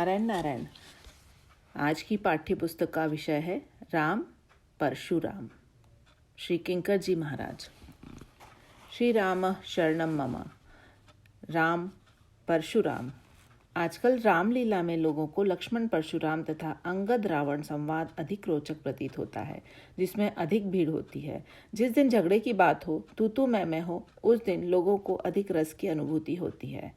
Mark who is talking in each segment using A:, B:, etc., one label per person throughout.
A: नारायण नारायण। आज की पाठ्य पुस्तक का विषय है राम परशुराम। श्री किंकर जी महाराज। श्री राम शरणम मम। राम परशुराम। आजकल रामलीला में लोगों को लक्ष्मण परशुराम तथा अंगद रावण संवाद अधिक रोचक प्रतीत होता है, जिसमें अधिक भीड़ होती है। जिस दिन झगड़े की बात हो, तू मैं हो, उस दिन लोगों को अधिक रस की अनुभूति होती है।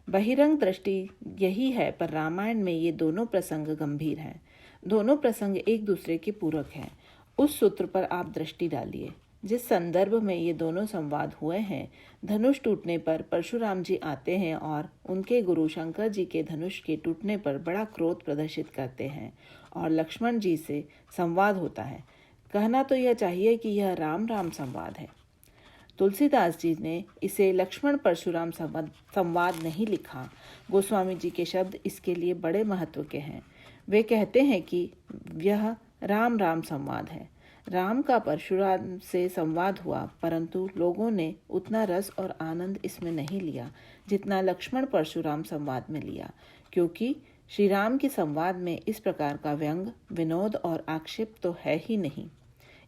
A: बहिरंग दृष्टि यही है, पर रामायण में ये दोनों प्रसंग गंभीर हैं। दोनों प्रसंग एक दूसरे के पूरक हैं। उस सूत्र पर आप दृष्टि डालिए जिस संदर्भ में ये दोनों संवाद हुए हैं। धनुष टूटने पर परशुराम जी आते हैं और उनके गुरु शंकर जी के धनुष के टूटने पर बड़ा क्रोध प्रदर्शित करते हैं और लक्ष्मण जी से संवाद होता है। कहना तो यह चाहिए कि यह राम राम संवाद है। तुलसीदास जी ने इसे लक्ष्मण परशुराम संवाद नहीं लिखा। गोस्वामी जी के शब्द इसके लिए बड़े महत्व के हैं। वे कहते हैं कि यह राम राम संवाद है। राम का परशुराम से संवाद हुआ, परंतु लोगों ने उतना रस और आनंद इसमें नहीं लिया जितना लक्ष्मण परशुराम संवाद में लिया, क्योंकि श्री राम के संवाद में इस प्रकार का व्यंग, विनोद और आक्षेप तो है ही नहीं।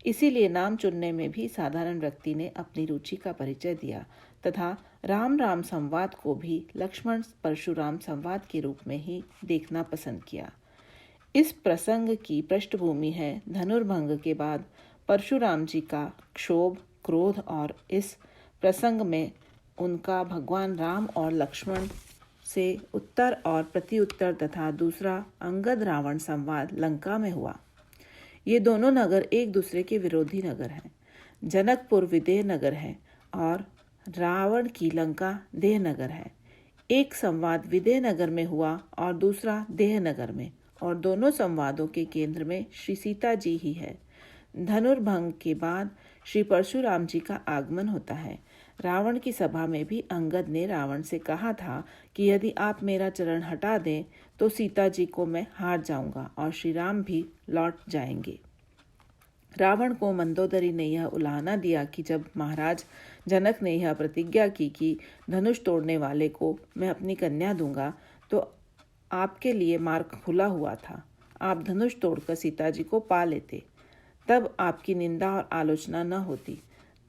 A: इसीलिए नाम चुनने में भी साधारण व्यक्ति ने अपनी रुचि का परिचय दिया तथा राम राम संवाद को भी लक्ष्मण परशुराम संवाद के रूप में ही देखना पसंद किया। इस प्रसंग की पृष्ठभूमि है धनुर्भंग के बाद परशुराम जी का क्षोभ, क्रोध और इस प्रसंग में उनका भगवान राम और लक्ष्मण से उत्तर और प्रत्युत्तर तथा दूसरा अंगद रावण संवाद लंका में हुआ। ये दोनों नगर एक दूसरे के विरोधी नगर हैं। जनकपुर विदेह नगर है और रावण की लंका देह नगर है। एक संवाद विदेह नगर में हुआ और दूसरा देह नगर में, और दोनों संवादों के केंद्र में श्री सीता जी ही है। धनुर्भंग के बाद श्री परशुराम जी का आगमन होता है। रावण की सभा में भी अंगद ने रावण से कहा था कि यदि आप मेरा चरण हटा दें तो सीता जी को मैं हार जाऊंगा और श्री राम भी लौट जाएंगे। रावण को मंदोदरी ने यह उलाहना दिया कि जब महाराज जनक ने यह प्रतिज्ञा की कि धनुष तोड़ने वाले को मैं अपनी कन्या दूंगा, तो आपके लिए मार्ग खुला हुआ था। आप धनुष तोड़कर सीता जी को पा लेते, तब आपकी निंदा और आलोचना न होती।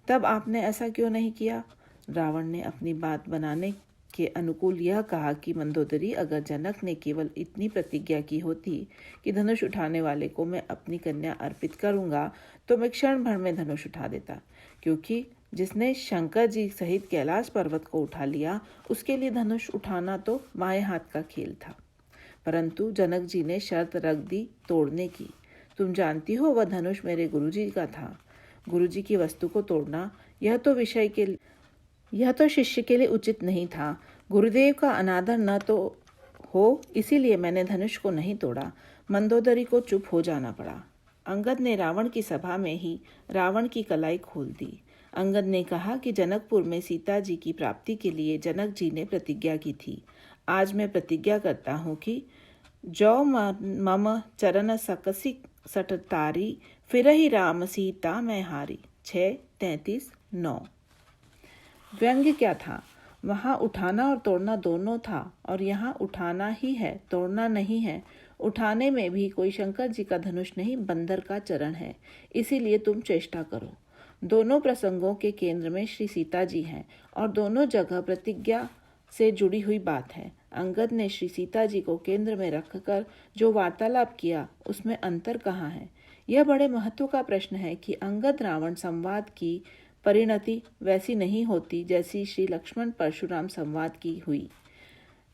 A: तब आपने ऐसा क्यों नहीं किया? रावण ने अपनी बात बनाने के अनुकूल यह कहा कि मंदोदरी, अगर जनक ने केवल इतनी प्रतिज्ञा की होती कि धनुष उठाने वाले को मैं अपनी कन्या अर्पित करूंगा, तो मैं क्षण भर में धनुष उठा देता, क्योंकि जिसने शंकर जी सहित कैलाश पर्वत को उठा लिया, उसके लिए धनुष उठाना तो बाएं हाथ का खेल था। परंतु जनक जी ने शर्त रख दी तोड़ने की। तुम जानती हो, वह धनुष मेरे गुरुजी का था। गुरुजी की वस्तु को तोड़ना यह तो शिष्य के लिए उचित नहीं था। गुरुदेव का अनादर न तो हो, इसीलिए मैंने धनुष को नहीं तोड़ा। मंदोदरी को चुप हो जाना पड़ा। अंगद ने रावण की सभा में ही रावण की कलाई खोल दी। अंगद ने कहा कि जनकपुर में सीता जी की प्राप्ति के लिए जनक जी ने प्रतिज्ञा की थी। आज मैं प्रतिज्ञा करता हूँ कि जो मम चरण सकसी सटतारी, फिर ही राम सीता मैं हारी। 6:33-9। व्यंग्य क्या था? वहाँ उठाना और तोड़ना दोनों था, और यहाँ उठाना ही है, तोड़ना नहीं है। उठाने में भी कोई शंकर जी का धनुष नहीं, बंदर का चरण है। इसीलिए तुम चेष्टा करो। दोनों प्रसंगों के केंद्र में श्री सीता जी हैं और दोनों जगह प्रतिज्ञा से जुड़ी हुई बात है। अंगद ने श्री सीता जी को केंद्र में रखकर जो वार्तालाप किया, उसमें अंतर कहाँ है? यह बड़े महत्व का प्रश्न है कि अंगद रावण संवाद की परिणति वैसी नहीं होती जैसी श्री लक्ष्मण परशुराम संवाद की हुई।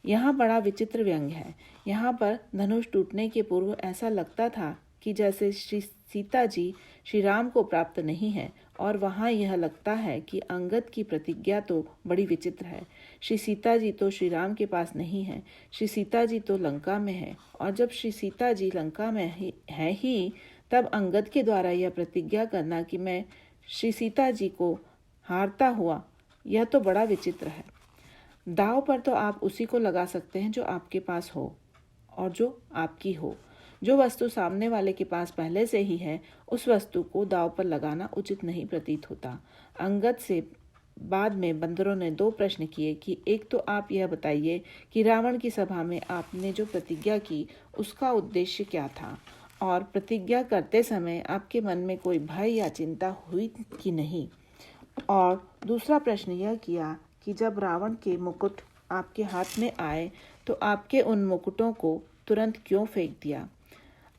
A: यहाँ बड़ा विचित्र व्यंग है। यहाँ पर धनुष टूटने के पूर्व ऐसा लगता था कि जैसे श्री सीता जी श्री राम को प्राप्त नहीं है, और वहाँ यह लगता है कि अंगद की प्रतिज्ञा तो बड़ी विचित्र है। श्री सीता जी तो श्री राम के पास नहीं है, श्री सीता जी तो लंका में है, और जब श्री सीता जी लंका में है ही, तब अंगद के द्वारा यह प्रतिज्ञा करना कि मैं श्री सीता जी को हारता हुआ, यह तो बड़ा विचित्र है। दांव पर तो आप उसी को लगा सकते हैं जो आपके पास हो और जो आपकी हो। जो वस्तु सामने वाले के पास पहले से ही है, उस वस्तु को दांव पर लगाना उचित नहीं प्रतीत होता। अंगद से बाद में बंदरों ने 2 प्रश्न किए कि एक तो आप यह बताइए कि रावण की सभा में आपने जो प्रतिज्ञा की उसका उद्देश्य क्या था, और प्रतिज्ञा करते समय आपके मन में कोई भय या चिंता हुई कि नहीं। और दूसरा प्रश्न यह किया कि जब रावण के मुकुट आपके हाथ में आए तो आपके उन मुकुटों को तुरंत क्यों फेंक दिया।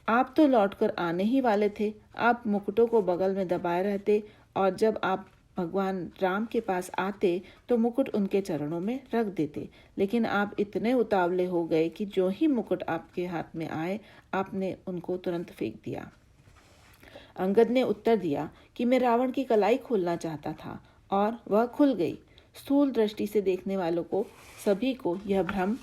A: आप तो लौटकर आने ही वाले थे। आप मुकुटों को बगल में दबाए रहते और जब आप भगवान राम के पास आते तो मुकुट उनके चरणों में रख देते, लेकिन आप इतने उतावले हो गए कि जो ही मुकुट आपके हाथ में आए आपने उनको तुरंत फेंक दिया। अंगद ने उत्तर दिया कि मैं रावण की कलाई खोलना चाहता था और वह खुल गई। स्थूल दृष्टि से देखने वालों को सभी को यह भ्रम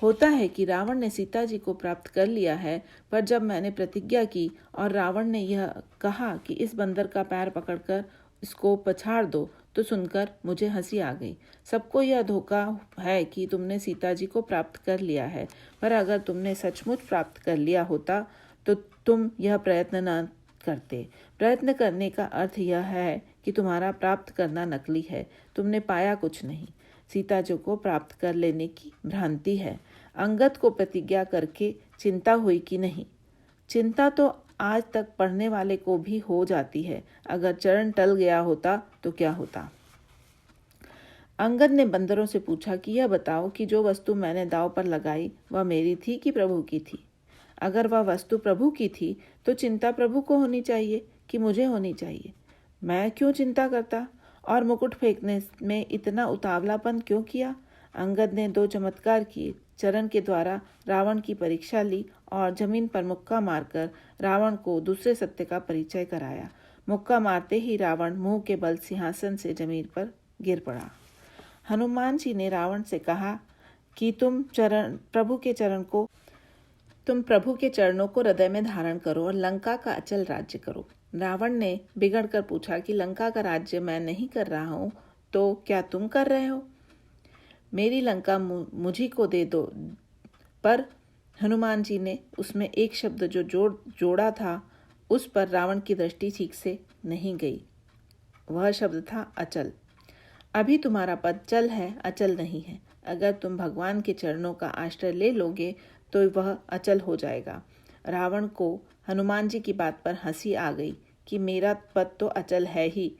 A: होता है कि रावण ने सीता जी को प्राप्त कर लिया है, पर जब मैंने प्रतिज्ञा की और रावण ने यह कहा कि इस बंदर का पैर पकड़कर इसको पछाड़ दो, तो सुनकर मुझे हंसी आ गई। सबको यह धोखा है कि तुमने सीता जी को प्राप्त कर लिया है, पर अगर तुमने सचमुच प्राप्त कर लिया होता तो तुम यह प्रयत्न न करते। प्रयत्न करने का अर्थ यह है कि तुम्हारा प्राप्त करना नकली है, तुमने पाया कुछ नहीं। सीता जी को प्राप्त कर लेने की भ्रांति है। अंगद को प्रतिज्ञा करके चिंता हुई कि नहीं। चिंता तो आज तक पढ़ने वाले को भी हो जाती है। अगर चरण टल गया होता तो क्या होता। अंगद ने बंदरों से पूछा कि यह बताओ कि जो वस्तु मैंने दांव पर लगाई वह मेरी थी कि प्रभु की थी। अगर वह वस्तु प्रभु की थी तो चिंता प्रभु को होनी चाहिए कि मुझे होनी चाहिए। मैं क्यों चिंता करता और मुकुट फेंकने में इतना उतावलापन क्यों किया। अंगद ने 2 चमत्कार किए। चरण के द्वारा रावण की परीक्षा ली और जमीन पर मुक्का मारकर रावण को दूसरे सत्य का परिचय कराया। मुक्का मारते ही रावण मुंह के बल सिंहासन से जमीन पर गिर पड़ा। हनुमान जी ने रावण से कहा कि तुम प्रभु के चरणों को हृदय में धारण करो और लंका का अचल राज्य करो। रावण ने बिगड़ कर पूछा कि लंका का राज्य मैं नहीं कर रहा हूँ तो क्या तुम कर रहे हो। मेरी लंका मुझी को दे दो। पर हनुमान जी ने उसमें एक शब्द जो जोड़ा था उस पर रावण की दृष्टि ठीक से नहीं गई। वह शब्द था अचल। अभी तुम्हारा पद चल है, अचल नहीं है। अगर तुम भगवान के चरणों का आश्रय ले लोगे तो वह अचल हो जाएगा। रावण को हनुमान जी की बात पर हंसी आ गई कि मेरा पद तो अचल है ही,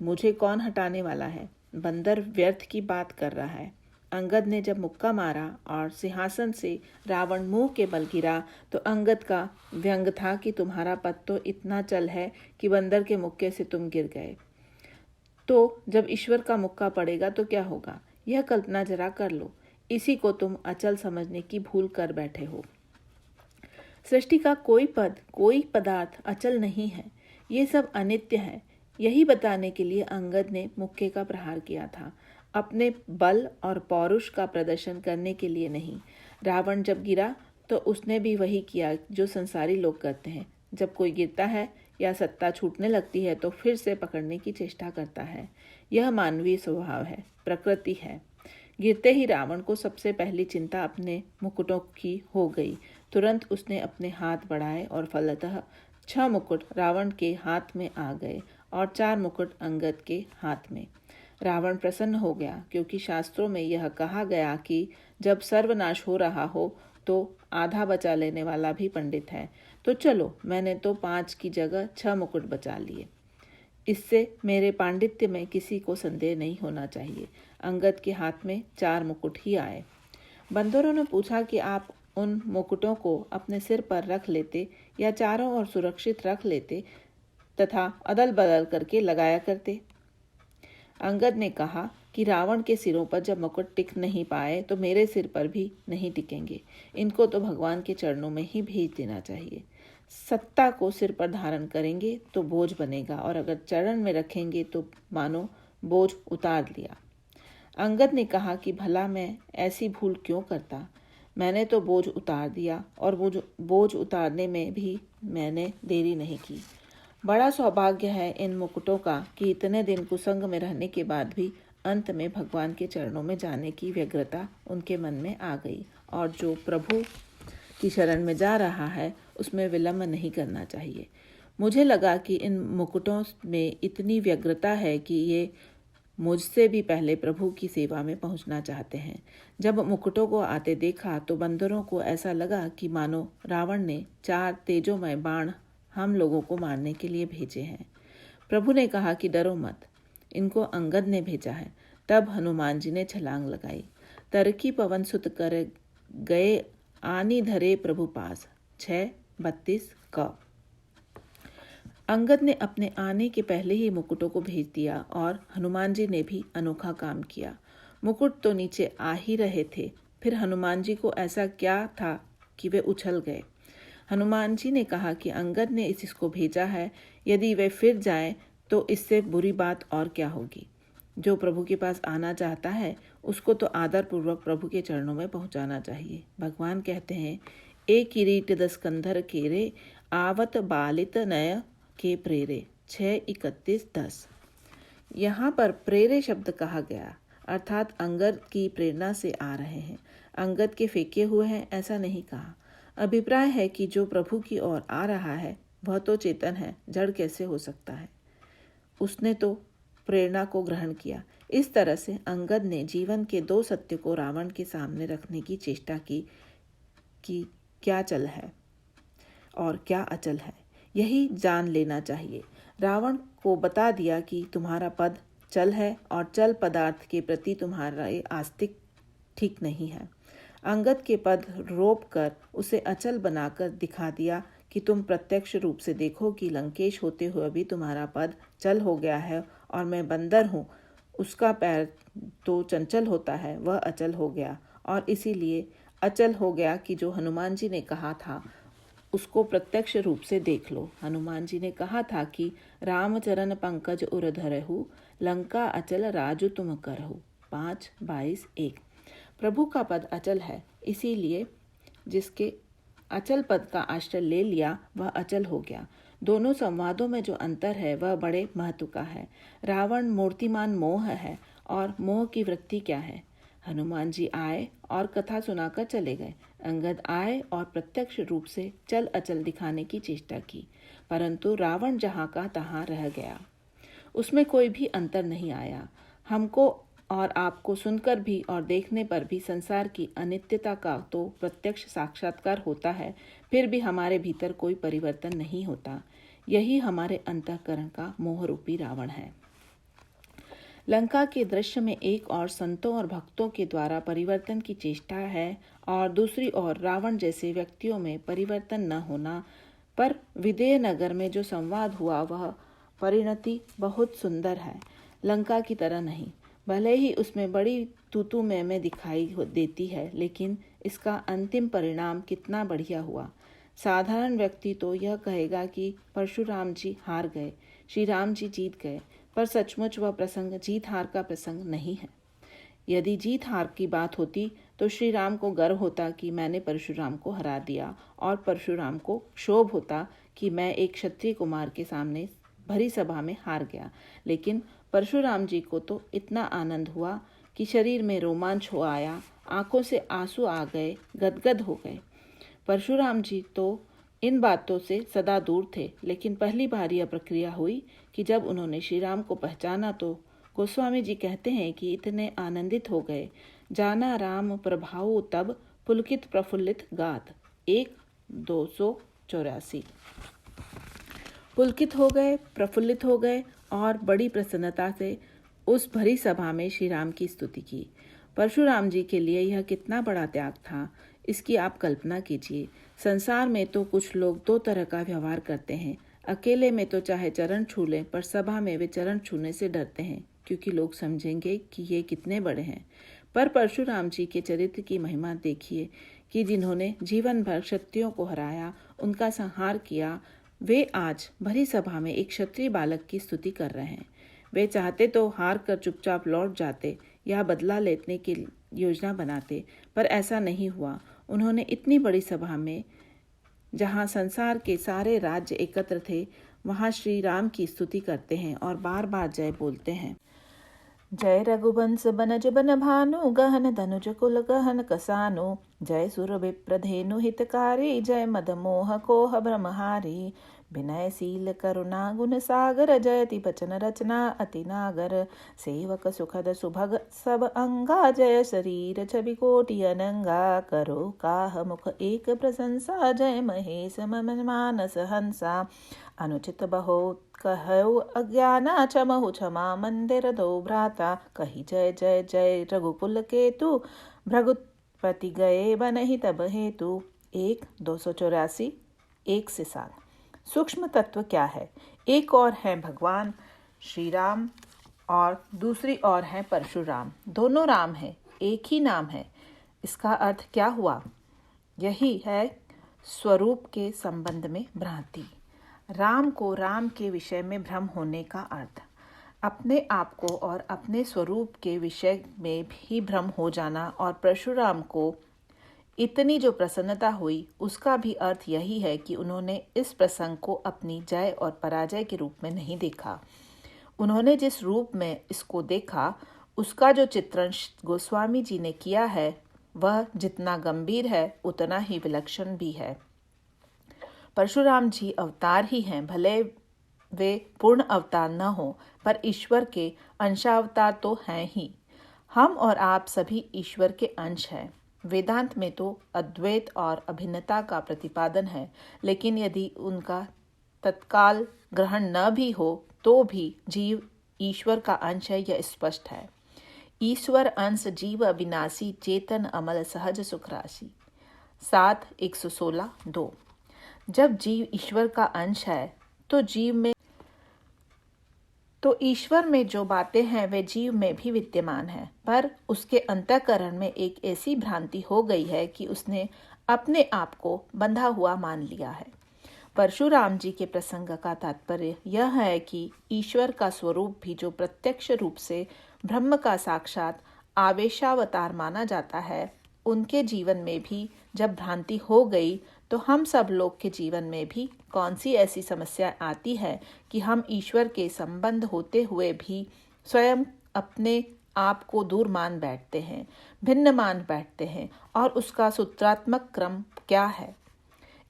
A: मुझे कौन हटाने वाला है। बंदर व्यर्थ की बात कर रहा है। अंगद ने जब मुक्का मारा और सिंहासन से रावण मुंह के बल गिरा तो अंगद का व्यंग था कि तुम्हारा पद तो इतना चल है कि बंदर के मुक्के से तुम गिर गए। तो जब ईश्वर का मुक्का पड़ेगा तो क्या होगा, यह कल्पना जरा कर लो। इसी को तुम अचल समझने की भूल कर बैठे हो। सृष्टि का कोई पद, कोई पदार्थ अचल नहीं है। ये सब अनित्य है। यही बताने के लिए अंगद ने मुक्के का प्रहार किया था, अपने बल और पौरुष का प्रदर्शन करने के लिए नहीं। रावण जब गिरा तो उसने भी वही किया जो संसारी लोग करते हैं। जब कोई गिरता है या सत्ता छूटने लगती है तो फिर से पकड़ने की चेष्टा करता है। यह मानवीय स्वभाव है, प्रकृति है। गिरते ही रावण को सबसे पहली चिंता अपने मुकुटों की हो गई। तुरंत उसने अपने हाथ बढ़ाए और फलतः 6 मुकुट रावण के हाथ में आ गए और 4 मुकुट अंगद के हाथ में। रावण प्रसन्न हो गया क्योंकि शास्त्रों में यह कहा गया कि जब सर्वनाश हो रहा हो तो आधा बचा लेने वाला भी पंडित है। तो चलो, मैंने तो 5 की जगह 6 मुकुट बचा लिए। इससे मेरे पांडित्य में किसी को संदेह नहीं होना चाहिए। अंगद के हाथ में 4 मुकुट ही आए। बंदरों ने पूछा कि आप उन मुकुटों को अपने सिर पर रख लेते या चारों ओर सुरक्षित रख लेते तथा अदल बदल करके लगाया करते। अंगद ने कहा कि रावण के सिरों पर जब मुकुट टिक नहीं पाए तो मेरे सिर पर भी नहीं टिकेंगे। इनको तो भगवान के चरणों में ही भेज देना चाहिए। सत्ता को सिर पर धारण करेंगे तो बोझ बनेगा और अगर चरण में रखेंगे तो मानो बोझ उतार लिया। अंगद ने कहा कि भला मैं ऐसी भूल क्यों करता। मैंने तो बोझ उतार दिया और बोझ उतारने में भी मैंने देरी नहीं की। बड़ा सौभाग्य है इन मुकुटों का कि इतने दिन कुसंग में रहने के बाद भी अंत में भगवान के चरणों में जाने की व्यग्रता उनके मन में आ गई और जो प्रभु की शरण में जा रहा है उसमें विलंब नहीं करना चाहिए। मुझे लगा कि इन मुकुटों में इतनी व्यग्रता है कि ये मुझसे भी पहले प्रभु की सेवा में पहुंचना चाहते हैं। जब मुकुटों को आते देखा तो बंदरों को ऐसा लगा कि मानो रावण ने 4 तेजोमय बाण हम लोगों को मारने के लिए भेजे हैं। प्रभु ने कहा कि डरो मत, इनको अंगद ने भेजा है। तब हनुमान जी ने छलांग लगाई। तरकी पवन सुत कर गए आनी धरे प्रभु पास। 6:32 क। अंगद ने अपने आने के पहले ही मुकुटों को भेज दिया और हनुमान जी ने भी अनोखा काम किया। मुकुट तो नीचे आ ही रहे थे, फिर हनुमान जी को ऐसा क्या था कि वे उछल गए। हनुमान जी ने कहा कि अंगद ने इसको भेजा है, यदि वे फिर जाएं तो इससे बुरी बात और क्या होगी। जो प्रभु के पास आना चाहता है उसको तो आदर पूर्वक प्रभु के चरणों में पहुंचाना चाहिए। भगवान कहते हैं, एक किरीट 10 कंधर केरे, आवत बालित नय के प्रेरे। 6:31-10। यहाँ पर प्रेरे शब्द कहा गया, अर्थात अंगद की प्रेरणा से आ रहे हैं। अंगद के फेंके हुए हैं ऐसा नहीं कहा। अभिप्राय है कि जो प्रभु की ओर आ रहा है वह तो चेतन है, जड़ कैसे हो सकता है। उसने तो प्रेरणा को ग्रहण किया। इस तरह से अंगद ने जीवन के 2 सत्य को रावण के सामने रखने की चेष्टा की कि क्या चल है और क्या अचल है, यही जान लेना चाहिए। रावण को बता दिया कि तुम्हारा पद चल है और चल पदार्थ के प्रति तुम्हारा आस्तिक ठीक नहीं है। अंगद के पद रोप कर उसे अचल बनाकर दिखा दिया कि तुम प्रत्यक्ष रूप से देखो कि लंकेश होते हुए भी तुम्हारा पद चल हो गया है और मैं बंदर हूँ, उसका पैर तो चंचल होता है, वह अचल हो गया और इसीलिए अचल हो गया कि जो हनुमान जी ने कहा था उसको प्रत्यक्ष रूप से देख लो। हनुमान जी ने कहा था कि रामचरण पंकज उर धरहु, लंका अचल राजु तुम करहु। 5:22-1। प्रभु का पद अचल है, इसीलिए जिसके अचल पद का आश्रय ले लिया वह अचल हो गया। दोनों संवादों में जो अंतर है वह बड़े महत्व का है। रावण मूर्तिमान मोह है और मोह की वृत्ति क्या है। हनुमान जी आए और कथा सुनाकर चले गए। अंगद आए और प्रत्यक्ष रूप से चल अचल दिखाने की चेष्टा की, परंतु रावण जहाँ का तहाँ रह गया, उसमें कोई भी अंतर नहीं आया। हमको और आपको सुनकर भी और देखने पर भी संसार की अनित्यता का तो प्रत्यक्ष साक्षात्कार होता है, फिर भी हमारे भीतर कोई परिवर्तन नहीं होता। यही हमारे अंतःकरण का मोह रूपी रावण है। लंका के दृश्य में एक और संतों और भक्तों के द्वारा परिवर्तन की चेष्टा है और दूसरी ओर रावण जैसे व्यक्तियों में परिवर्तन न होना। पर विदेह नगर में जो संवाद हुआ वह परिणति बहुत सुंदर है, लंका की तरह नहीं। भले ही उसमें बड़ी तूतू में दिखाई देती है, लेकिन इसका अंतिम परिणाम कितना बढ़िया हुआ। साधारण व्यक्ति तो यह कहेगा कि परशुराम जी हार गए, श्री राम जी जीत गए, पर सचमुच वह प्रसंग जीत हार का प्रसंग नहीं है। यदि जीत हार की बात होती तो श्री राम को गर्व होता कि मैंने परशुराम को हरा दिया, और परशुराम को क्षोभ होता कि मैं एक क्षत्रिय कुमार के सामने भरी सभा में हार गया। लेकिन परशुराम जी को तो इतना आनंद हुआ कि शरीर में रोमांच हो आया, आंखों से आंसू आ गए, गदगद हो गए। परशुराम जी तो इन बातों से सदा दूर थे, लेकिन पहली बार यह प्रक्रिया हुई कि जब उन्होंने श्री राम को पहचाना तो गोस्वामी जी कहते हैं कि इतने आनंदित हो गए, जाना राम प्रभाऊ तब पुलकित प्रफुल्लित गात। 1:284। पुलकित हो गए, प्रफुल्लित हो गए और बड़ी प्रसन्नता से उस भरी सभा में श्री राम की स्तुति की। परशुराम जी के लिए यह कितना बड़ा त्याग था, इसकी आप कल्पना कीजिए। संसार में तो कुछ लोग 2 तरह का व्यवहार करते हैं। अकेले में तो चाहे चरण छू लें, पर सभा में वे चरण छूने से डरते हैं क्योंकि लोग समझेंगे कि ये कितने बड़े हैं। पर परशुराम जी के चरित्र की महिमा देखिए कि जिन्होंने जीवन भर क्षत्रियों को हराया, उनका संहार किया, वे आज भरी सभा में एक क्षत्रिय बालक की स्तुति कर रहे हैं। वे चाहते तो हार कर चुपचाप लौट जाते या बदला लेने की योजना बनाते, पर ऐसा नहीं हुआ। उन्होंने इतनी बड़ी सभा में, जहां संसार के सारे राज्य एकत्र थे, वहां श्री राम की स्तुति करते हैं और बार बार जय बोलते हैं। जय रघुवंश बनज बन भानु, गहन धनुज कुल गहन कसानु, जय सुर विप्रधेनु हितकारी, जय मद मोह कोह ब्रह्महारी। विनयशील करुणा गुण सागर, जयति बचन रचना अति नागर। सेवक सुखद सुभग सब अंगा, जय शरीर छवि कोटि अनंगा। करो काह मुख एक प्रशंसा, जय महेश मम मानस हंसा। अनुचित बहुत कहौ अज्ञाना, क्षमहु क्षमा मंदिर दो भ्राता। कही जय जय जय रघुकुल केतु, भृगुपति गए बनहि तब हेतु। 1-284 1 से 7। सूक्ष्म तत्व क्या है? एक और है भगवान श्री राम और दूसरी ओर है परशुराम। दोनों राम है, एक ही नाम है। इसका अर्थ क्या हुआ? यही है स्वरूप के संबंध में भ्रांति। राम को राम के विषय में भ्रम होने का अर्थ, अपने आप को और अपने स्वरूप के विषय में भी भ्रम हो जाना। और परशुराम को इतनी जो प्रसन्नता हुई उसका भी अर्थ यही है कि उन्होंने इस प्रसंग को अपनी जय और पराजय के रूप में नहीं देखा। उन्होंने जिस रूप में इसको देखा उसका जो चित्रण गोस्वामी जी ने किया है वह जितना गंभीर है उतना ही विलक्षण भी है। परशुराम जी अवतार ही हैं, भले वे पूर्ण अवतार न हो, पर ईश्वर के अंशावतार तो हैं ही। हम और आप सभी ईश्वर के अंश हैं। वेदांत में तो अद्वैत और अभिन्नता का प्रतिपादन है, लेकिन यदि उनका तत्काल ग्रहण न भी हो तो भी जीव ईश्वर का अंश है, यह स्पष्ट है। ईश्वर अंश जीव अविनाशी, चेतन अमल सहज सुख राशि। 7-116-2। जब जीव ईश्वर का अंश है तो ईश्वर में जो बातें हैं वे जीव में भी विद्यमान है, पर उसके अंतःकरण में एक ऐसी भ्रांति हो गई है कि उसने अपने आप को बंधा हुआ मान लिया है। परशुराम जी के प्रसंग का तात्पर्य यह है कि ईश्वर का स्वरूप भी जो प्रत्यक्ष रूप से ब्रह्म का साक्षात आवेशावतार माना जाता है, उनके जीवन में भी जब भ्रांति हो गई तो हम सब लोग के जीवन में भी कौन सी ऐसी समस्या आती है कि हम ईश्वर के संबंध होते हुए भी स्वयं अपने आप को दूर मान बैठते हैं, भिन्न मान बैठते हैं, और उसका सूत्रात्मक क्रम क्या है?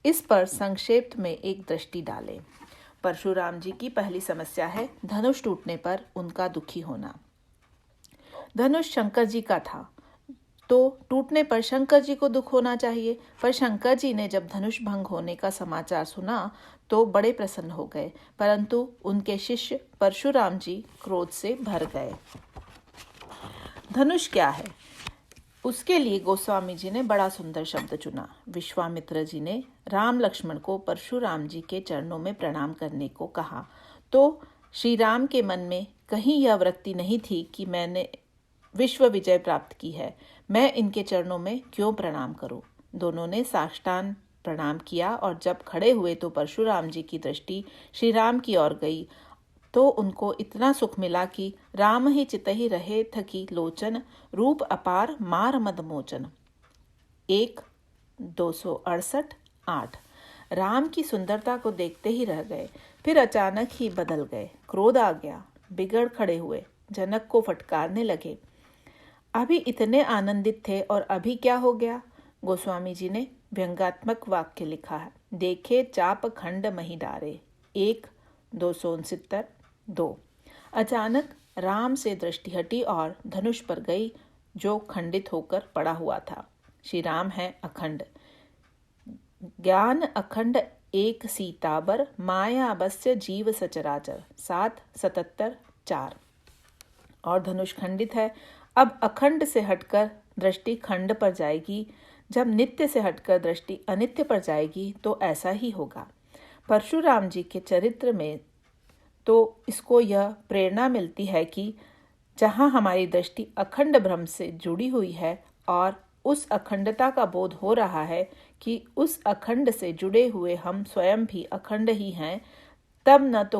A: इस पर संक्षेप में एक दृष्टि डालें। परशुराम जी की पहली समस्या है धनुष टूटने पर उनका दुखी होना। धनुष शंकर जी का था तो टूटने पर शंकर जी को दुख होना चाहिए, पर शंकर जी ने जब धनुष भंग होने का समाचार सुना तो बड़े प्रसन्न हो गए, परंतु उनके शिष्य परशुराम जी क्रोध से भर गए। धनुष क्या है? उसके लिए गोस्वामी जी ने बड़ा सुंदर शब्द चुना। विश्वामित्र जी ने राम लक्ष्मण को परशुराम जी के चरणों में प्रणाम करने को कहा तो श्री राम के मन में कहीं यह वृत्ति नहीं थी कि मैंने विश्व विजय प्राप्त की है, मैं इनके चरणों में क्यों प्रणाम करूं। दोनों ने साष्टांग प्रणाम किया और जब खड़े हुए तो परशुराम जी की दृष्टि श्री राम की ओर गई तो उनको इतना सुख मिला कि राम ही चितहि रहे थकी लोचन, रूप अपार मार मद मोचन। 1-268-8। राम की सुंदरता को देखते ही रह गए, फिर अचानक ही बदल गए, क्रोध आ गया, बिगड़ खड़े हुए, जनक को फटकारने लगे। अभी इतने आनंदित थे और अभी क्या हो गया? गोस्वामी जी ने व्यंग्यात्मक वाक्य लिखा है, देखे चाप खंड मही डारे। 1-269-2। अचानक राम से दृष्टि हटी और धनुष पर गई जो खंडित होकर पड़ा हुआ था। श्री राम है अखंड, ज्ञान अखंड एक सीताबर, माया अवश्य जीव सचराचर। 7-77-4। और धनुष खंडित है, अब अखंड से हटकर दृष्टि खंड पर जाएगी, जब नित्य से हटकर दृष्टि अनित्य पर जाएगी तो ऐसा ही होगा। परशुराम जी के चरित्र में तो इसको यह प्रेरणा मिलती है कि जहाँ हमारी दृष्टि अखंड ब्रह्म से जुड़ी हुई है और उस अखंडता का बोध हो रहा है कि उस अखंड से जुड़े हुए हम स्वयं भी अखंड ही हैं, तब न तो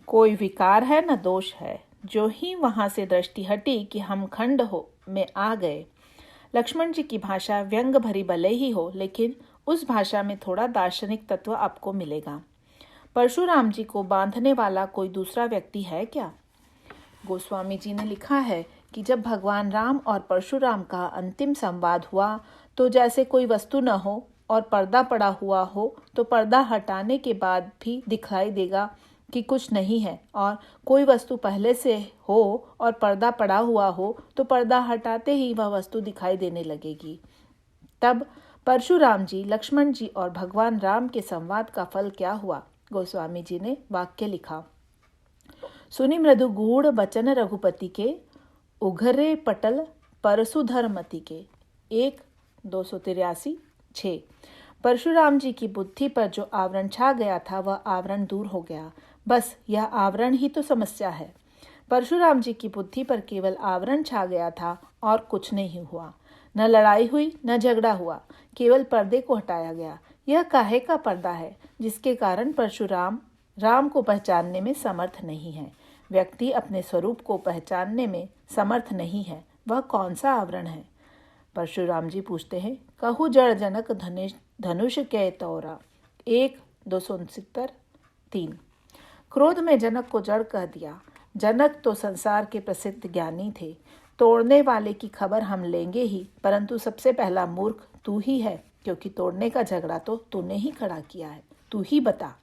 A: कोई विकार है न दोष है। जो ही वहां से दृष्टि हटी कि हम खंड में आ गए। लक्ष्मण जी की भाषा व्यंग भरी भले ही हो, लेकिन उस भाषा में थोड़ा दार्शनिक तत्व आपको मिलेगा। परशुराम जी को बांधने वाला कोई दूसरा व्यक्ति है क्या? गोस्वामी जी ने लिखा है कि जब भगवान राम और परशुराम का अंतिम संवाद हुआ तो जैसे कोई वस्तु न हो और पर्दा पड़ा हुआ हो तो पर्दा हटाने के बाद भी दिखाई देगा कि कुछ नहीं है, और कोई वस्तु पहले से हो और पर्दा पड़ा हुआ हो तो पर्दा हटाते ही वह वस्तु दिखाई देने लगेगी। तब परशुराम जी, लक्ष्मण जी और भगवान राम के संवाद का फल क्या हुआ? गोस्वामी जी ने वाक्य लिखा। सुनि मृदु गूढ़ बचन रघुपति के, उघरे पटल परशुधरमति के। 1-283 6। परशुराम जी की बुद्धि पर जो आवरण छा गया था वह आवरण दूर हो गया। बस यह आवरण ही तो समस्या है। परशुराम जी की बुद्धि पर केवल आवरण छा गया था और कुछ नहीं हुआ। न लड़ाई हुई न झगड़ा हुआ, केवल पर्दे को हटाया गया। यह काहे का पर्दा है जिसके कारण परशुराम राम को पहचानने में समर्थ नहीं है। व्यक्ति अपने स्वरूप को पहचानने में समर्थ नहीं है, वह कौन सा आवरण है? परशुराम जी पूछते हैं, कहु जड़ जनक धनुष के तौरा। 1-269 3। क्रोध में जनक को जड़ कह दिया। जनक तो संसार के प्रसिद्ध ज्ञानी थे। तोड़ने वाले की खबर हम लेंगे ही, परंतु सबसे पहला मूर्ख तू ही है, क्योंकि तोड़ने का झगड़ा तो तूने ही खड़ा किया है। तू ही बता।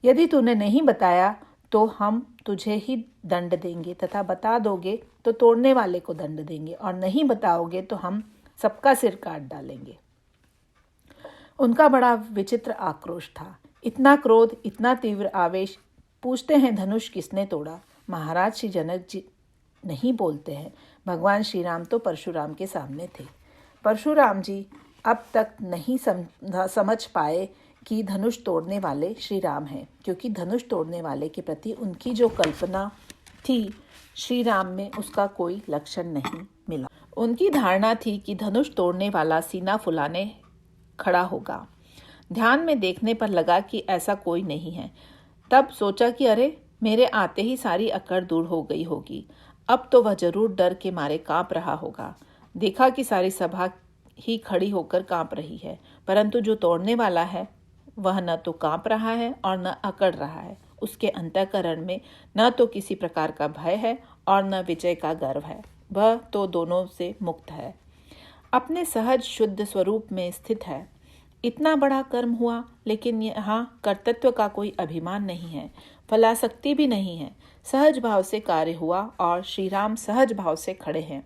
A: यदि तूने नहीं बताया तो हम तुझे ही दंड देंगे, तथा बता दोगे तो तोड़ने वाले को दंड देंगे, और नहीं बताओगे तो हम सबका सिर काट डालेंगे। उनका बड़ा विचित्र आक्रोश था। इतना क्रोध, इतना तीव्र आवेश। पूछते हैं, धनुष किसने तोड़ा? महाराज श्री जनक जी नहीं बोलते हैं। भगवान श्री राम तो परशुराम के सामने थे। परशुराम जी अब तक नहीं समझ पाए कि धनुष तोड़ने वाले श्री राम हैं, क्योंकि धनुष तोड़ने वाले के प्रति उनकी जो कल्पना थी, श्री राम में उसका कोई लक्षण नहीं मिला। उनकी धारणा थी कि धनुष तोड़ने वाला सीना फुलाने खड़ा होगा। ध्यान में देखने पर लगा कि ऐसा कोई नहीं है। तब सोचा कि अरे, मेरे आते ही सारी अकड़ दूर हो गई होगी। अब तो वह जरूर डर के मारे कांप रहा होगा। देखा कि सारी सभा ही खड़ी होकर कांप रही है, परंतु जो तोड़ने वाला है वह न तो कांप रहा है और न अकड़ रहा है। उसके अंतःकरण में न तो किसी प्रकार का भय है और न विजय का गर्व है। वह तो दोनों से मुक्त है, अपने सहज शुद्ध स्वरूप में स्थित है। इतना बड़ा कर्म हुआ, लेकिन यहाँ कर्तृत्व का कोई अभिमान नहीं है, फलासक्ति भी नहीं है। सहज भाव से कार्य हुआ और श्री राम सहज भाव से खड़े हैं,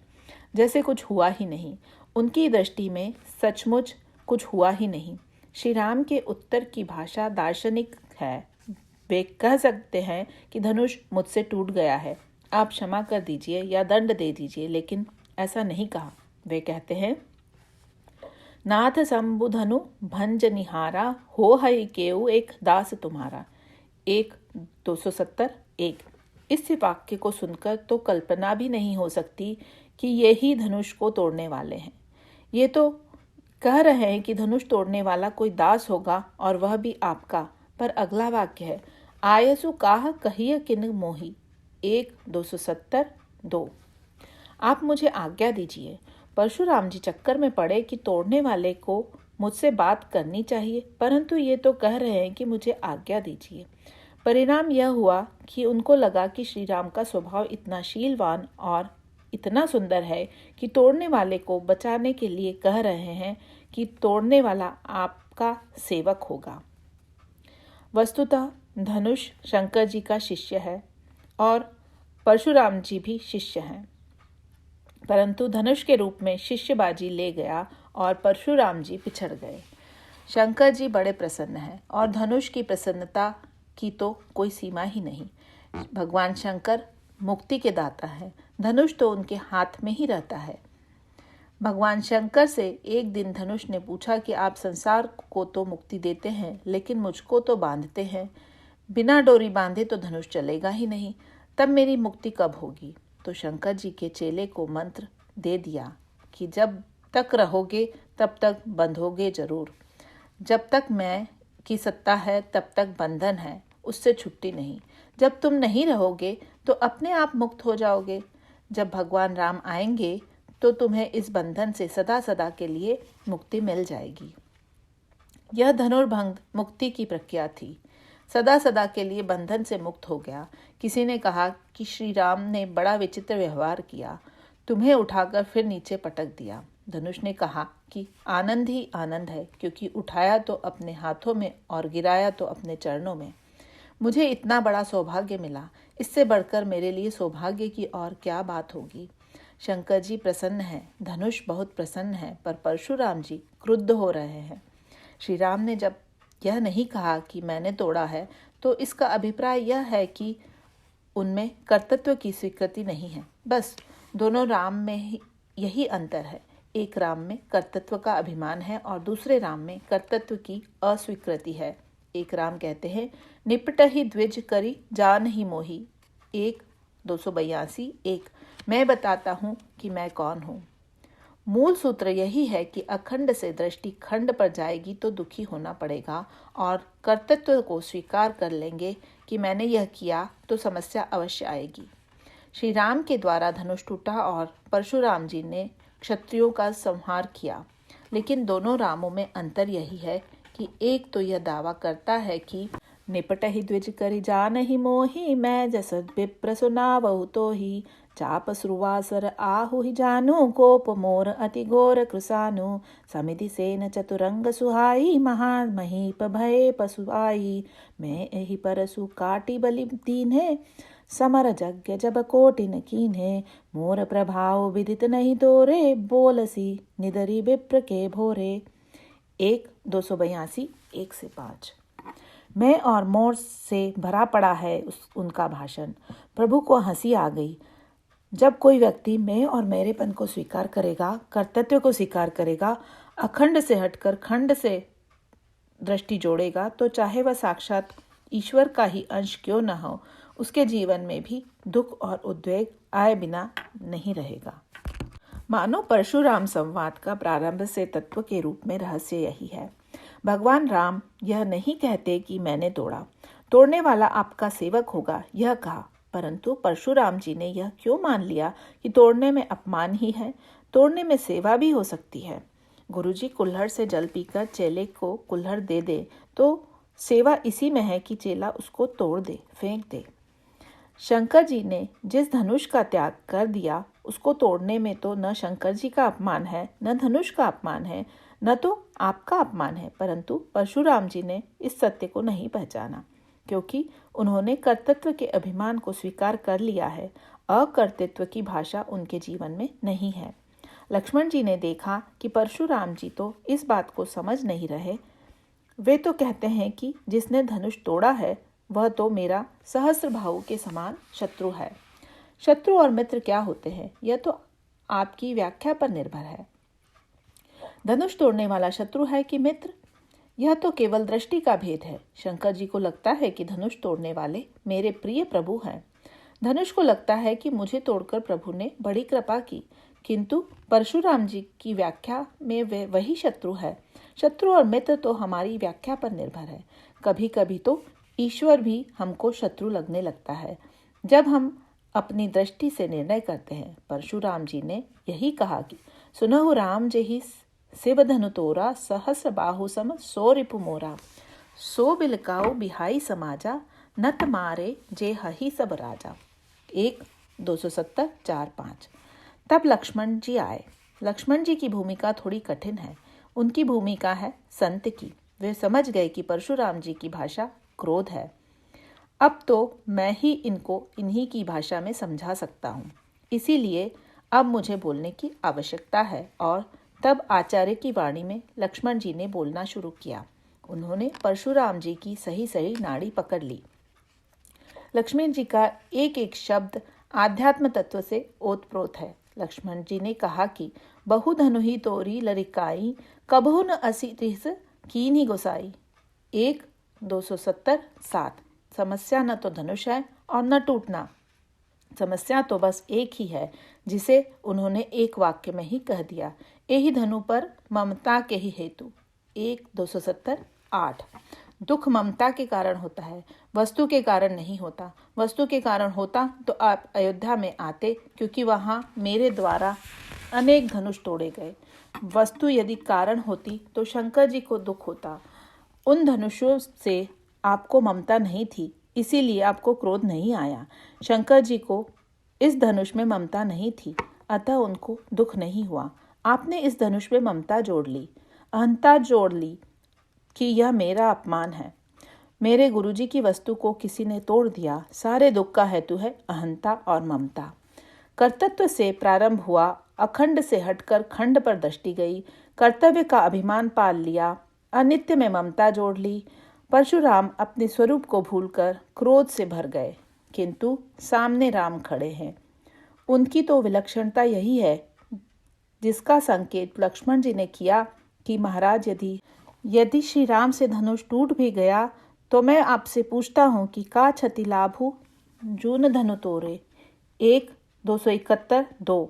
A: जैसे कुछ हुआ ही नहीं। उनकी दृष्टि में सचमुच कुछ हुआ ही नहीं। श्री राम के उत्तर की भाषा दार्शनिक है। वे कह सकते हैं कि धनुष मुझसे टूट गया है, आप क्षमा कर दीजिए या दंड दे दीजिए, लेकिन ऐसा नहीं कहा। वे कहते हैं, नाथ शंभु धनु भंज निहारा, हो हरि केऊ एक दास तुम्हारा। 1-270 1। इस वाक्य को सुनकर तो कल्पना भी नहीं हो सकती कि ये ही धनुष को तोड़ने वाले हैं। ये तो कह रहे हैं कि धनुष तोड़ने वाला कोई दास होगा, और वह भी आपका। पर अगला वाक्य है, आयसु काह कहिय किन मोही। 1-270 2। आप मुझे आज्ञा दीजिए। परशुराम जी चक्कर में पड़े कि तोड़ने वाले को मुझसे बात करनी चाहिए, परंतु ये तो कह रहे हैं कि मुझे आज्ञा दीजिए। परिणाम यह हुआ कि उनको लगा कि श्री राम का स्वभाव इतना शीलवान और इतना सुंदर है कि तोड़ने वाले को बचाने के लिए कह रहे हैं कि तोड़ने वाला आपका सेवक होगा। वस्तुतः धनुष शंकर जी का शिष्य है और परशुराम जी भी शिष्य हैं, परंतु धनुष के रूप में शिष्यबाजी ले गया और परशुराम जी पिछड़ गए। शंकर जी बड़े प्रसन्न हैं और धनुष की प्रसन्नता की तो कोई सीमा ही नहीं। भगवान शंकर मुक्ति के दाता हैं, धनुष तो उनके हाथ में ही रहता है। भगवान शंकर से एक दिन धनुष ने पूछा कि आप संसार को तो मुक्ति देते हैं, लेकिन मुझको तो बांधते हैं। बिना डोरी बांधे तो धनुष चलेगा ही नहीं, तब मेरी मुक्ति कब होगी? तो शंकर जी के चेले को मंत्र दे दिया कि जब तक रहोगे तब तक बंधोगे जरूर। जब तक मैं की सत्ता है तब तक बंधन है, उससे छुट्टी नहीं। जब तुम नहीं रहोगे तो अपने आप मुक्त हो जाओगे। जब भगवान राम आएंगे तो तुम्हें इस बंधन से सदा सदा के लिए मुक्ति मिल जाएगी। यह धनुर्भंग मुक्ति की प्रक्रिया थी। सदा सदा के लिए बंधन से मुक्त हो गया। किसी ने कहा कि श्री राम ने बड़ा विचित्र व्यवहार किया, तुम्हें उठाकर फिर नीचे पटक दिया। धनुष ने कहा कि आनंद ही आनंद है, क्योंकि उठाया तो अपने हाथों में और गिराया तो अपने चरणों में। मुझे इतना बड़ा सौभाग्य मिला, इससे बढ़कर मेरे लिए सौभाग्य की और क्या बात होगी। शंकर जी प्रसन्न हैं, धनुष बहुत प्रसन्न है, पर परशुराम जी क्रुद्ध हो रहे हैं। श्री राम ने जब यह नहीं कहा कि मैंने तोड़ा है, तो इसका अभिप्राय यह है कि उनमें कर्तृत्व की स्वीकृति नहीं है। बस दोनों राम में यही अंतर है। एक राम में कर्तृत्व का अभिमान है और दूसरे राम में कर्तृत्व की अस्वीकृति है। एक राम कहते हैं, निपट ही द्विज करी जान ही मोही। 282 1। मैं बताता हूँ कि मैं कौन हूँ। मूल सूत्र यही है कि अखंड से दृष्टि खंड पर जाएगी तो दुखी होना पड़ेगा, और कर्तृत्व को स्वीकार कर लेंगे कि मैंने यह किया तो समस्या अवश्य आएगी। श्री राम के द्वारा धनुष टूटा और परशुराम जी ने क्षत्रियों का संहार किया, लेकिन दोनों रामों में अंतर यही है कि एक तो यह दावा करता है कि निपट ही द्विज करि जान ही मोही, मैं जस विप्र सुनावहु तो ही, चाप श्रुवासर आहु ही जानू, कोप मोर अति घोर कृसानु, समिधि सेन चतुरंग सुहाई, महामहीप भय पशुआई, मैं एहि परसु काटी बलि दीन्हे, समर यज्ञ जब कोटिन कीन्हे, मोर प्रभाव विदित नहीं तोरे, बोलसी निदरी विप्र के भोरे। 282 1 से 5। मैं और मोर से भरा पड़ा है उनका भाषण। प्रभु को हंसी आ गई। जब कोई व्यक्ति मैं और मेरेपन को स्वीकार करेगा, कर्तृत्व को स्वीकार करेगा, अखंड से हटकर खंड से दृष्टि जोड़ेगा, तो चाहे वह साक्षात ईश्वर का ही अंश क्यों न हो, उसके जीवन में भी दुख और उद्वेग आए बिना नहीं रहेगा। मानो परशुराम संवाद का प्रारंभ से तत्व के रूप में रहस्य यही है। भगवान राम यह नहीं कहते कि मैंने तोड़ा, तोड़ने वाला आपका सेवक होगा, यह कहा, परंतु परशुराम जी ने यह क्यों मान लिया कि तोड़ने में अपमान ही है, तोड़ने में सेवा भी हो सकती है। गुरुजी कुल्हड़ से जल पीकर चेले को कुल्हड़ दे दे तो सेवा इसी में है कि चेला उसको तोड़ दे, फेंक दे। शंकर जी ने जिस धनुष का त्याग कर दिया, उसको तोड़ने में तो न शंकर जी का अपमान है, न धनुष का अपमान है, न तो आपका अपमान है, परंतु परशुराम जी ने इस सत्य को नहीं पहचाना, क्योंकि उन्होंने कर्तृत्व के अभिमान को स्वीकार कर लिया है। अकर्तृत्व की भाषा उनके जीवन में नहीं है। लक्ष्मण जी ने देखा कि परशुराम जी तो इस बात को समझ नहीं रहे। वे तो कहते हैं कि जिसने धनुष तोड़ा है वह तो मेरा सहस्त्र भाऊ के समान शत्रु है। शत्रु और मित्र क्या होते हैं, यह तो आपकी व्याख्या पर निर्भर है। धनुष तोड़ने वाला शत्रु है कि मित्र, यह तो केवल दृष्टि का भेद है। शंकर जी को लगता है कि धनुष तोड़ने वाले मेरे प्रिय प्रभु हैं। धनुष को लगता है कि मुझे तोड़कर प्रभु ने बड़ी कृपा की, किंतु परशुराम जी की व्याख्या में वे वही शत्रु है। शत्रु और मित्र तो हमारी व्याख्या पर निर्भर है। कभी कभी तो ईश्वर भी हमको शत्रु लगने लगता है, जब हम अपनी दृष्टि से निर्णय करते हैं। परशुराम जी ने यही कहा कि सुनहु राम जेहि शिव धनु तोरा, सहस्र बाहु सम सो रिपु मोरा, सो बिलकाऊ बिहाई समाजा, नत मारे जे हही सब राजा। 270 4 5। तब लक्ष्मण जी आए। लक्ष्मण जी की भूमिका थोड़ी कठिन है। उनकी भूमिका है संत की। वे समझ गए कि परशुराम जी की भाषा क्रोध है। अब तो मैं ही इनको इन्हीं की भाषा में समझा सकता हूँ, इसीलिए अब मुझे बोलने की आवश्यकता है। और तब आचार्य की वाणी में लक्ष्मण जी ने बोलना शुरू किया। उन्होंने परशुराम जी की सही सही नाड़ी पकड़ ली। लक्ष्मण जी का एक एक शब्द आध्यात्म तत्व से ओतप्रोत है। लक्ष्मण जी ने कहा कि बहु धनु ही तोरी लरिकाई, कबहु न असी रिस कीन्ही गोसाई। 270 7। समस्या न तो धनुष है और न टूटना, समस्या तो बस एक ही है, जिसे उन्होंने एक वाक्य में ही कह दिया, यही धनु पर ममता के ही हेतु। 270 8। दुख ममता के कारण होता है, वस्तु के कारण नहीं होता। वस्तु के कारण होता तो आप अयोध्या में आते, क्योंकि वहाँ मेरे द्वारा अनेक धनुष तोड़े गए। वस्तु यदि कारण होती तो शंकर जी को दुख होता। उन धनुषों से आपको ममता नहीं थी, इसीलिए आपको क्रोध नहीं आया। शंकर जी को इस धनुष में ममता नहीं थी, अतः उनको दुख नहीं हुआ। आपने इस धनुष में ममता जोड़ ली, अहंता जोड़ ली कि यह मेरा अपमान है। मेरे गुरुजी की वस्तु को किसी ने तोड़ दिया। सारे दुख का हेतु है अहंता और ममता। कर्तृत्व से प्रारंभ हुआ, अखंड से हटकर खंड पर दृष्टि गई। कर्तव्य का अभिमान पाल लिया, अनित्य में ममता जोड़ ली। परशुराम अपने स्वरूप को भूलकर क्रोध से भर गए, किंतु सामने राम खड़े हैं। उनकी तो विलक्षणता यही है जिसका संकेत लक्ष्मण जी ने किया कि महाराज, यदि श्री राम से धनुष टूट भी गया तो मैं आपसे पूछता हूँ कि का क्षति लाभु जून धनु तोरे। 1-271-2।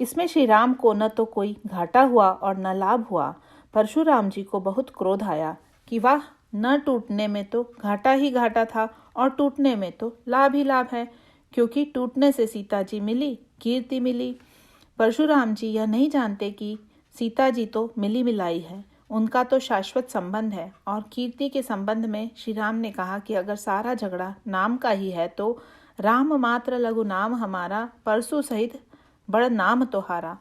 A: इसमें श्री राम को न तो कोई घाटा हुआ और न लाभ हुआ। परशुराम जी को बहुत क्रोध आया कि वाह, न टूटने में तो घाटा ही घाटा था और टूटने में तो लाभ ही लाभ है, क्योंकि टूटने से सीता जी मिली, कीर्ति मिली। परशुराम जी यह नहीं जानते कि सीता जी तो मिली मिलाई है, उनका तो शाश्वत संबंध है। और कीर्ति के संबंध में श्री राम ने कहा कि अगर सारा झगड़ा नाम का ही है तो राम मात्र लघु नाम हमारा, परसु सहित बड़ नाम तोहारा।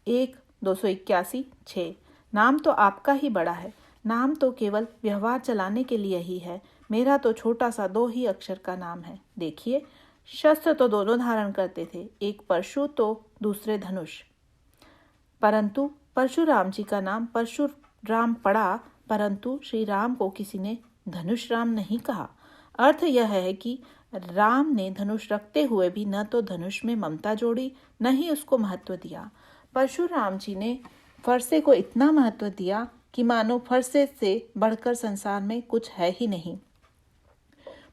A: 1-281-6। नाम तो आपका ही बड़ा है, नाम तो केवल व्यवहार चलाने के लिए ही है। मेरा तो छोटा सा 2 ही अक्षर का नाम है। देखिए, शस्त्र तो दोनों धारण करते थे, एक परशु तो दूसरे धनुष। परंतु परशुराम जी का नाम परशुराम पड़ा, परंतु श्री राम को किसी ने धनुष राम नहीं कहा। अर्थ यह है कि राम ने धनुष रखते हुए भी न तो धनुष में ममता जोड़ी, न ही उसको महत्व दिया। परशुराम जी ने फरसे को इतना महत्व दिया कि मानो फरसे से बढ़कर संसार में कुछ है ही नहीं।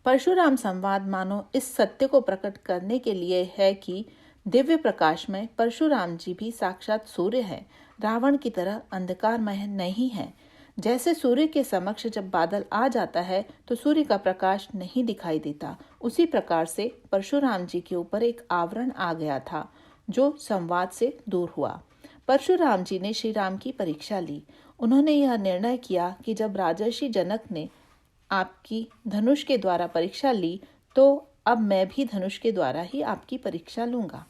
A: परशुराम संवाद मानो इस सत्य को प्रकट करने के लिए है कि दिव्य प्रकाश में परशुराम जी भी साक्षात सूर्य है, रावण की तरह अंधकारमय नहीं है। जैसे सूर्य के समक्ष जब बादल आ जाता है तो सूर्य का प्रकाश नहीं दिखाई देता, उसी प्रकार से परशुराम जी के ऊपर एक आवरण आ गया था जो संवाद से दूर हुआ। परशुराम जी ने श्री राम की परीक्षा ली। उन्होंने यह निर्णय किया कि जब राजर्षि जनक ने आपकी धनुष के द्वारा परीक्षा ली तो अब मैं भी धनुष के द्वारा ही आपकी परीक्षा लूंगा।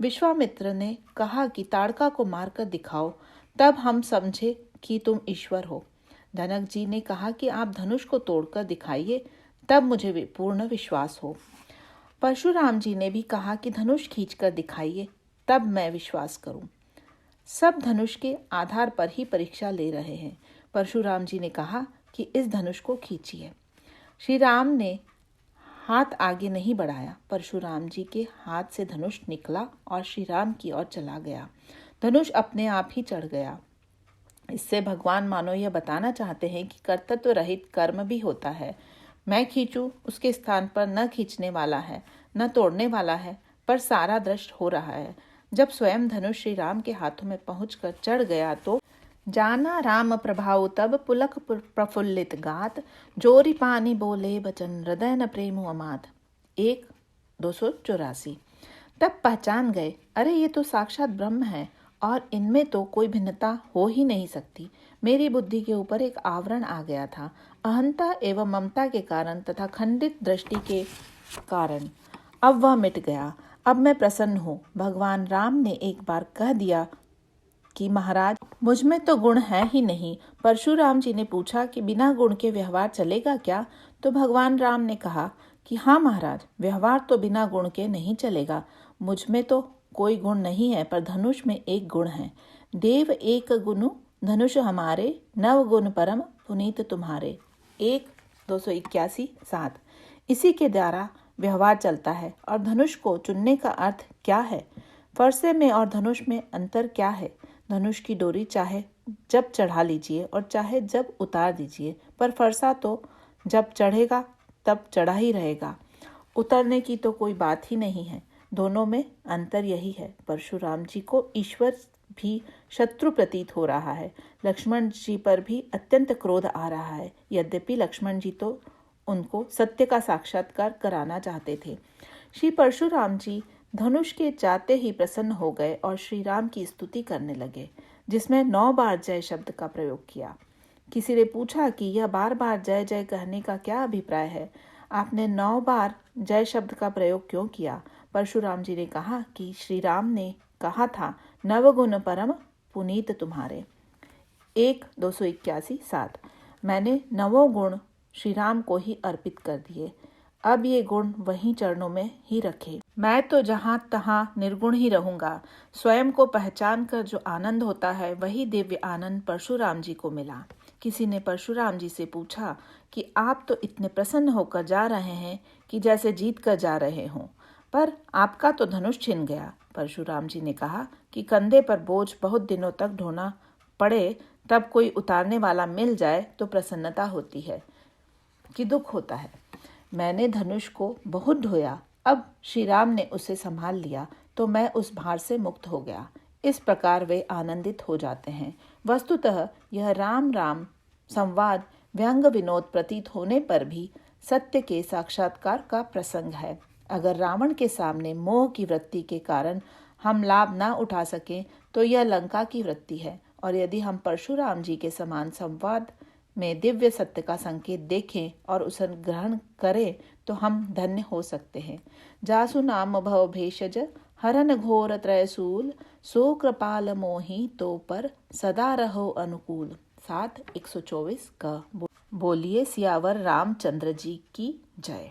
A: विश्वामित्र ने कहा कि ताड़का को मारकर दिखाओ, तब हम समझे कि तुम ईश्वर हो। जनक जी ने कहा कि आप धनुष को तोड़कर दिखाइए, तब मुझे पूर्ण विश्वास हो। परशुराम जी ने भी कहा कि धनुष खींचकर दिखाइए, तब मैं विश्वास करूं। सब धनुष के आधार पर ही परीक्षा ले रहे हैं। परशुराम जी ने कहा कि इस धनुष को खींचिए। श्री राम ने हाथ आगे नहीं बढ़ाया। परशुराम जी के हाथ से धनुष निकला और श्री राम की ओर चला गया। धनुष अपने आप ही चढ़ गया। इससे भगवान मानो यह बताना चाहते हैं कि कर्तव्य रहित कर्म भी होता है। मैं खींचूं उसके स्थान पर न खींचने वाला है, न तोड़ने वाला है, पर सारा दृष्ट हो रहा है। जब स्वयं धनुष श्री राम के हाथों में पहुंचकर चढ़ गया तो जाना राम प्रभाव तब पुलक प्रफुल्लित गात, जोरी पानी बोले बचन हृदय न प्रेम अमात। 1-284। तब पहचान गए, अरे ये तो साक्षात ब्रह्म है और इनमें तो कोई भिन्नता हो ही नहीं सकती। मेरी बुद्धि के ऊपर एक आवरण आ गया था, अहंता एवं ममता के कारण तथा खंडित दृष्टि के कारण। अब वह मिट गया, अब मैं प्रसन्न हूँ। भगवान राम ने एक बार कह दिया कि महाराज, मुझ में तो गुण है ही नहीं। परशुराम जी ने पूछा कि बिना गुण के व्यवहार चलेगा क्या? तो भगवान राम ने कहा कि हाँ महाराज, व्यवहार तो बिना गुण के नहीं चलेगा। मुझ में तो कोई गुण नहीं है, पर धनुष में एक गुण है। देव एक गुनु धनुष हमारे, नव गुण परम पुनीत तुम्हारे। 1-281-7। इसी के द्वारा व्यवहार चलता है। और धनुष को चुनने का अर्थ क्या है? फरसे में और धनुष में अंतर क्या है? धनुष की डोरी चाहे जब चढ़ा लीजिए और चाहे जब उतार दीजिए, पर फरसा तो जब चढ़ेगा तब चढ़ा ही रहेगा, उतरने की तो कोई बात ही नहीं है। दोनों में अंतर यही है। परशुराम जी को ईश्वर भी शत्रु प्रतीत हो रहा है। लक्ष्मण जी पर भी अत्यंत क्रोध आ रहा है, यद्यपि लक्ष्मण जी तो उनको सत्य का साक्षात्कार कराना चाहते थे। श्री परशुराम जी धनुष के जाते ही प्रसन्न हो गए और श्री राम की स्तुति करने लगे, जिसमें 9 बार जय शब्द का प्रयोग किया। किसी ने पूछा कि यह बार बार जय जय कहने का क्या अभिप्राय है? आपने 9 बार जय शब्द का प्रयोग क्यों किया? परशुराम जी ने कहा कि श्री राम ने कहा था, नवगुण परम पुनीत तुम्हारे। 1-281-7। मैंने 9 गुण श्री राम को ही अर्पित कर दिए, अब ये गुण वहीं चरणों में ही रखे। मैं तो जहाँ तहाँ निर्गुण ही रहूंगा। स्वयं को पहचान कर जो आनंद होता है वही दिव्य आनंद परशुराम जी को मिला। किसी ने परशुराम जी से पूछा कि आप तो इतने प्रसन्न होकर जा रहे हैं कि जैसे जीत कर जा रहे हों, पर आपका तो धनुष छिन गया। परशुराम जी ने कहा कि कंधे पर बोझ बहुत दिनों तक ढोना पड़े, तब कोई उतारने वाला मिल जाए तो प्रसन्नता होती है कि दुख होता है। मैंने धनुष को बहुत ढोया, अब श्री राम ने उसे संभाल लिया तो मैं उस भार से मुक्त हो गया। इस प्रकार वे आनंदित हो जाते हैं। वस्तुतः यह राम राम संवाद व्यंग विनोद प्रतीत होने पर भी सत्य के साक्षात्कार का प्रसंग है। अगर रावण के सामने मोह की वृत्ति के कारण हम लाभ ना उठा सकें तो यह लंका की वृत्ति है, और यदि हम परशुराम जी के समान संवाद में दिव्य सत्य का संकेत देखें और उसे ग्रहण करें तो हम धन्य हो सकते हैं। जासु नाम भव भेषज हरन घोर त्रयसूल, सो कृपाल मोही तो पर सदा रहो अनुकूल। 7-124 का। बोलिए सियावर रामचंद्र जी की जय।